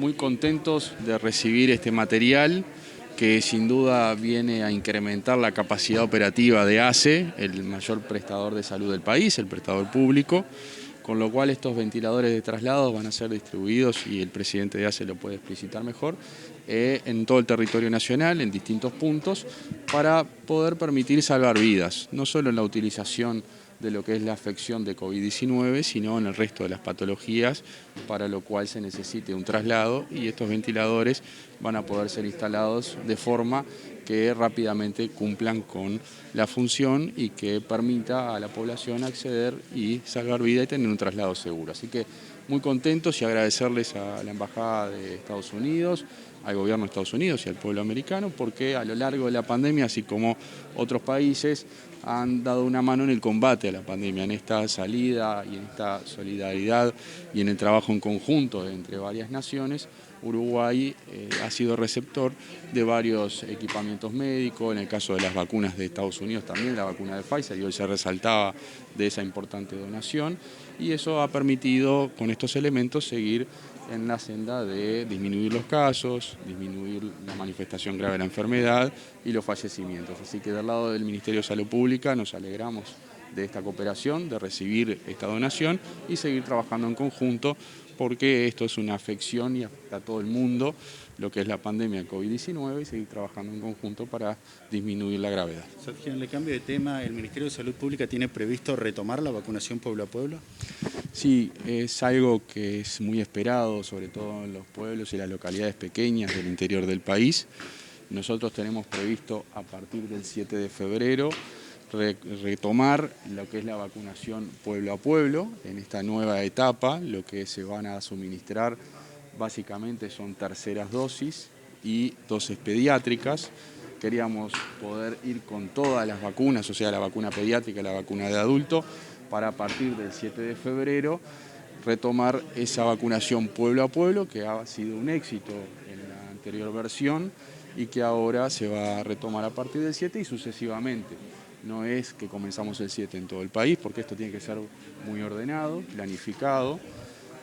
muy contentos de recibir este material que sin duda viene a incrementar la capacidad operativa de ACE, el mayor prestador de salud del país, el prestador público, con lo cual estos ventiladores de traslados van a ser distribuidos, y el presidente de ACE lo puede explicitar mejor, en todo el territorio nacional, en distintos puntos, para poder permitir salvar vidas, no solo en la utilización de lo que es la afección de COVID-19, sino en el resto de las patologías, para lo cual se necesite un traslado, y estos ventiladores van a poder ser instalados de forma que rápidamente cumplan con la función y que permita a la población acceder y salvar vida y tener un traslado seguro. Así que muy contentos y agradecerles a la Embajada de Estados Unidos, al gobierno de Estados Unidos y al pueblo americano, porque a lo largo de la pandemia, así como otros países, han dado una mano en el combate a la pandemia, en esta salida y en esta solidaridad y en el trabajo en conjunto entre varias naciones. Uruguay ha sido receptor de varios equipamientos médicos, en el caso de las vacunas de Estados Unidos también, la vacuna de Pfizer, y hoy se resaltaba de esa importante donación, y eso ha permitido con estos elementos seguir en la senda de disminuir los casos, disminuir la manifestación grave de la enfermedad y los fallecimientos. Así que del lado del Ministerio de Salud Pública nos alegramos de esta cooperación, de recibir esta donación y seguir trabajando en conjunto, porque esto es una afección y afecta a todo el mundo, lo que es la pandemia de COVID-19, y seguir trabajando en conjunto para disminuir la gravedad. Sergio, le cambio de tema, ¿el Ministerio de Salud Pública tiene previsto retomar la vacunación pueblo a pueblo? Sí, es algo que es muy esperado, sobre todo en los pueblos y las localidades pequeñas del interior del país. Nosotros tenemos previsto a partir del 7 de febrero retomar lo que es la vacunación pueblo a pueblo en esta nueva etapa. Lo que se van a suministrar básicamente son terceras dosis y dosis pediátricas. Queríamos poder ir con todas las vacunas, o sea, la vacuna pediátrica y la vacuna de adulto, para a partir del 7 de febrero retomar esa vacunación pueblo a pueblo, que ha sido un éxito en la anterior versión y que ahora se va a retomar a partir del 7 y sucesivamente. No es que comenzamos el 7 en todo el país, porque esto tiene que ser muy ordenado, planificado.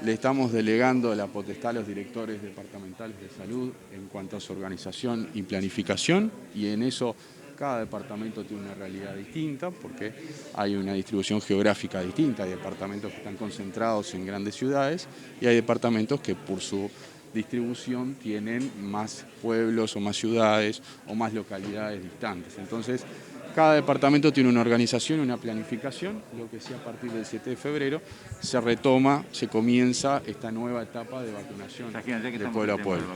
Le estamos delegando la potestad a los directores departamentales de salud en cuanto a su organización y planificación, y en eso cada departamento tiene una realidad distinta, porque hay una distribución geográfica distinta. Hay departamentos que están concentrados en grandes ciudades y hay departamentos que por su distribución tienen más pueblos o más ciudades o más localidades distantes. Entonces, cada departamento tiene una organización, una planificación, lo que sí a partir del 7 de febrero se retoma, se comienza esta nueva etapa de vacunación de pueblo a pueblo.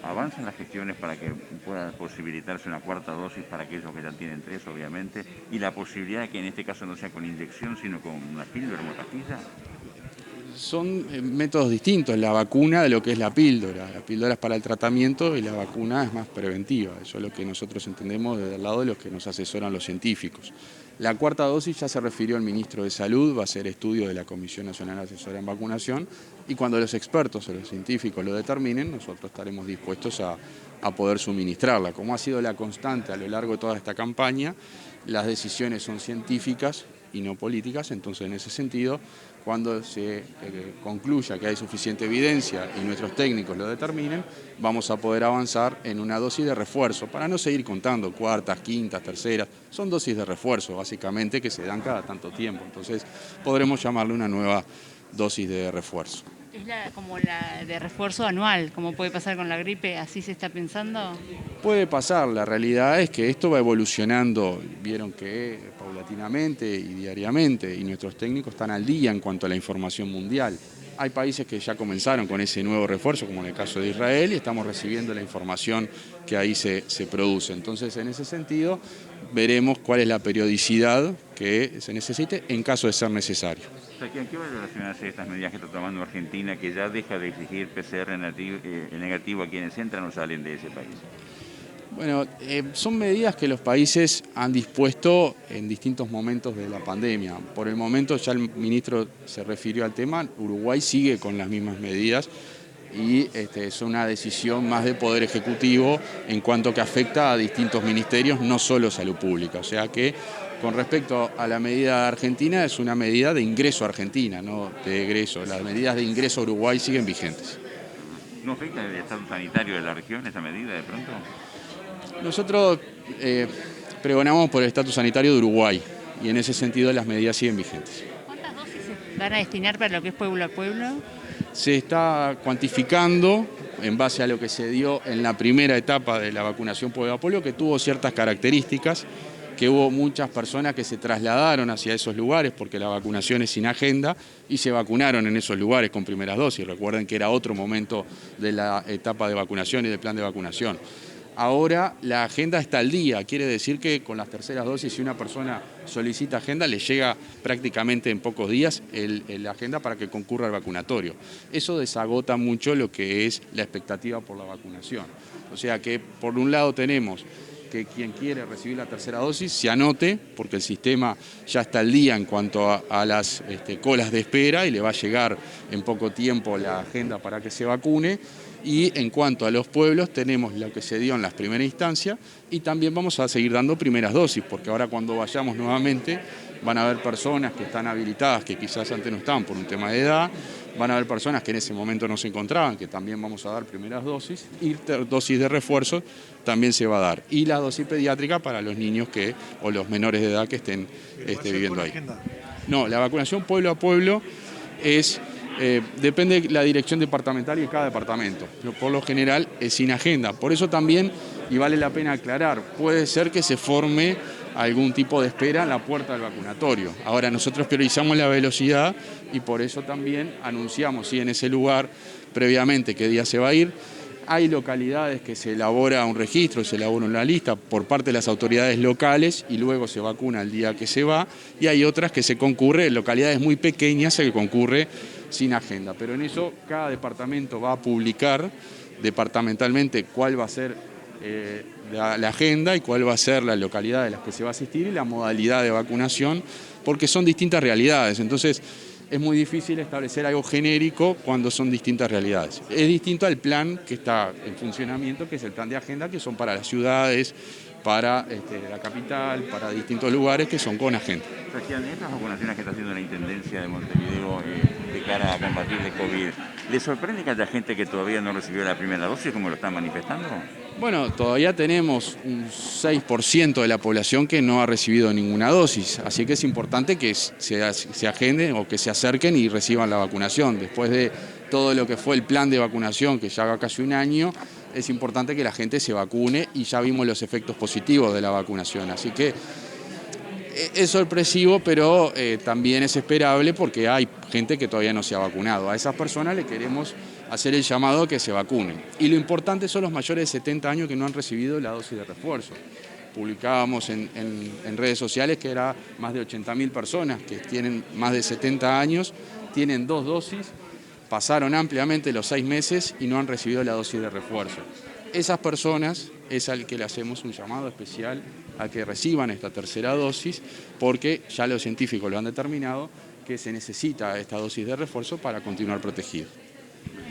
¿Avanzan las gestiones para que pueda posibilitarse una cuarta dosis para aquellos que ya tienen 3, obviamente, y la posibilidad de que en este caso no sea con inyección, sino con una píldora, una pastilla? Son métodos distintos, la vacuna de lo que es la píldora. La píldora es para el tratamiento y la vacuna es más preventiva. Eso es lo que nosotros entendemos desde el lado de los que nos asesoran los científicos. La cuarta dosis ya se refirió el ministro de Salud, va a ser estudio de la Comisión Nacional Asesora en Vacunación, y cuando los expertos o los científicos lo determinen, nosotros estaremos dispuestos a poder suministrarla. Como ha sido la constante a lo largo de toda esta campaña, las decisiones son científicas y no políticas. Entonces, en ese sentido, cuando se concluya que hay suficiente evidencia y nuestros técnicos lo determinen, vamos a poder avanzar en una dosis de refuerzo, para no seguir contando cuartas, quintas, terceras. Son dosis de refuerzo, básicamente, que se dan cada tanto tiempo. Entonces, podremos llamarle una nueva dosis de refuerzo. ¿Es como la de refuerzo anual, como puede pasar con la gripe? ¿Así se está pensando? Puede pasar, la realidad es que esto va evolucionando, vieron que paulatinamente y diariamente, y nuestros técnicos están al día en cuanto a la información mundial. Hay países que ya comenzaron con ese nuevo refuerzo, como en el caso de Israel, y estamos recibiendo la información que ahí se produce. Entonces, en ese sentido, veremos cuál es la periodicidad que se necesite en caso de ser necesario. ¿En qué valoración hace estas medidas que está tomando Argentina, que ya deja de exigir PCR negativo a quienes entran o salen de ese país? Bueno, son medidas que los países han dispuesto en distintos momentos de la pandemia. Por el momento, ya el ministro se refirió al tema, Uruguay sigue con las mismas medidas y es una decisión más de Poder Ejecutivo en cuanto que afecta a distintos ministerios, no solo Salud Pública. O sea que, con respecto a la medida de Argentina, es una medida de ingreso a Argentina, no de egreso. Las medidas de ingreso a Uruguay siguen vigentes. ¿No afecta el estado sanitario de la región esa medida de pronto? Nosotros pregonamos por el estatus sanitario de Uruguay y en ese sentido las medidas siguen vigentes. ¿Cuántas dosis se van a destinar para lo que es pueblo a pueblo? Se está cuantificando en base a lo que se dio en la primera etapa de la vacunación pueblo a pueblo, que tuvo ciertas características, que hubo muchas personas que se trasladaron hacia esos lugares porque la vacunación es sin agenda y se vacunaron en esos lugares con primeras dosis. Recuerden que era otro momento de la etapa de vacunación y del plan de vacunación. Ahora la agenda está al día, quiere decir que con las terceras dosis, si una persona solicita agenda, le llega prácticamente en pocos días la agenda para que concurra al vacunatorio. Eso desagota mucho lo que es la expectativa por la vacunación. O sea que por un lado tenemos que quien quiere recibir la tercera dosis se anote, porque el sistema ya está al día en cuanto a las colas de espera y le va a llegar en poco tiempo la agenda para que se vacune. Y en cuanto a los pueblos, tenemos lo que se dio en las primeras instancias y también vamos a seguir dando primeras dosis, porque ahora cuando vayamos nuevamente van a haber personas que están habilitadas, que quizás antes no estaban por un tema de edad, van a haber personas que en ese momento no se encontraban, que también vamos a dar primeras dosis, y dosis de refuerzo también se va a dar. Y la dosis pediátrica para los niños o los menores de edad que estén viviendo ahí. No, la vacunación pueblo a pueblo depende de la dirección departamental y de cada departamento. Pero por lo general es sin agenda. Por eso también, y vale la pena aclarar, puede ser que se forme algún tipo de espera en la puerta del vacunatorio. Ahora nosotros priorizamos la velocidad y por eso también anunciamos en ese lugar previamente qué día se va a ir. Hay localidades que se elabora un registro, se elabora una lista por parte de las autoridades locales y luego se vacuna el día que se va, y hay otras que se concurre, localidades muy pequeñas que concurre sin agenda. Pero en eso cada departamento va a publicar departamentalmente cuál va a ser la agenda y cuál va a ser la localidad de las que se va a asistir y la modalidad de vacunación, porque son distintas realidades. Entonces es muy difícil establecer algo genérico cuando son distintas realidades. Es distinto al plan que está en funcionamiento, que es el plan de agenda, que son para las ciudades, para la capital, para distintos lugares que son con agenda. Sebastián, estas vacunaciones que está haciendo la Intendencia de Montevideo de cara a combatir el COVID, ¿le sorprende que haya gente que todavía no recibió la primera dosis, como lo están manifestando? Bueno, todavía tenemos un 6% de la población que no ha recibido ninguna dosis, así que es importante que se agenden o que se acerquen y reciban la vacunación. Después de todo lo que fue el plan de vacunación, que ya va casi un año, es importante que la gente se vacune y ya vimos los efectos positivos de la vacunación. Así que es sorpresivo, pero también es esperable porque hay gente que todavía no se ha vacunado. A esas personas le queremos hacer el llamado a que se vacunen. Y lo importante son los mayores de 70 años que no han recibido la dosis de refuerzo. Publicábamos en redes sociales que era más de 80.000 personas que tienen más de 70 años, tienen 2 dosis, pasaron ampliamente los 6 meses y no han recibido la dosis de refuerzo. Esas personas es al que le hacemos un llamado especial a que reciban esta tercera dosis, porque ya los científicos lo han determinado que se necesita esta dosis de refuerzo para continuar protegidos.